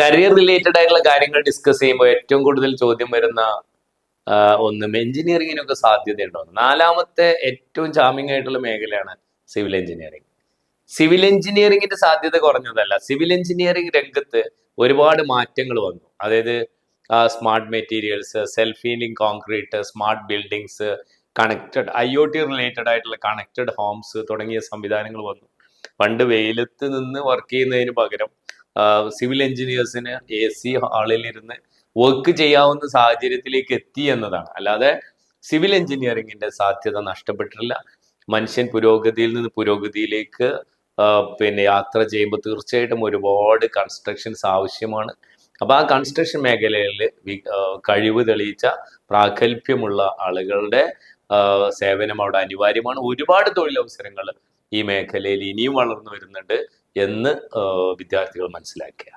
Career related ആയിട്ടുള്ള കാര്യങ്ങൾ discuss ചെയ്യുമ്പോൾ ഏറ്റവും കൂടുതൽ ചോദ്യം വരുന്ന ഒന്നും എഞ്ചിനീയറിങ്ങിനൊക്കെ സാധ്യതയുണ്ടോ. നാലാമത്തെ ഏറ്റവും ചാമിങ് ആയിട്ടുള്ള മേഖലയാണ് സിവിൽ എഞ്ചിനീയറിംഗ്. സിവിൽ എഞ്ചിനീയറിംഗിന്റെ സാധ്യത കുറഞ്ഞതല്ല. സിവിൽ എഞ്ചിനീയറിംഗ് രംഗത്ത് ഒരുപാട് മാറ്റങ്ങൾ വന്നു. അതായത് smart materials, self healing concrete, smart buildings, connected IoT related ആയിട്ടുള്ള കണക്റ്റഡ് ഹോംസ് തുടങ്ങിയ സംവിധാനങ്ങൾ വന്നു. പണ്ട് വെയിലത്ത് നിന്ന് വർക്ക് ചെയ്യുന്നതിന് പകരം സിവിൽ എഞ്ചിനീയേഴ്സിന് AC ഹാളിൽ ഇരുന്ന് വർക്ക് ചെയ്യാവുന്ന സാഹചര്യത്തിലേക്ക് എത്തി എന്നതാണ്. അല്ലാതെ സിവിൽ എഞ്ചിനീയറിംഗിന്റെ സാധ്യത നഷ്ടപ്പെട്ടിട്ടില്ല. മനുഷ്യൻ പുരോഗതിയിൽ നിന്ന് പുരോഗതിയിലേക്ക് യാത്ര ചെയ്യുമ്പോൾ തീർച്ചയായിട്ടും ഒരുപാട് കൺസ്ട്രക്ഷൻസ് ആവശ്യമാണ്. അപ്പൊ ആ കൺസ്ട്രക്ഷൻ മേഖലയിൽ കഴിവ് തെളിയിച്ച പ്രാഗൽഭ്യമുള്ള ആളുകളുടെ സേവനം അവിടെ അനിവാര്യമാണ്. ഒരുപാട് തൊഴിലവസരങ്ങൾ ഈ മേഖലയിൽ ഇനിയും വളർന്നു വരുന്നുണ്ട് എന്ന് വിദ്യാർത്ഥികൾ മനസ്സിലാക്കുക.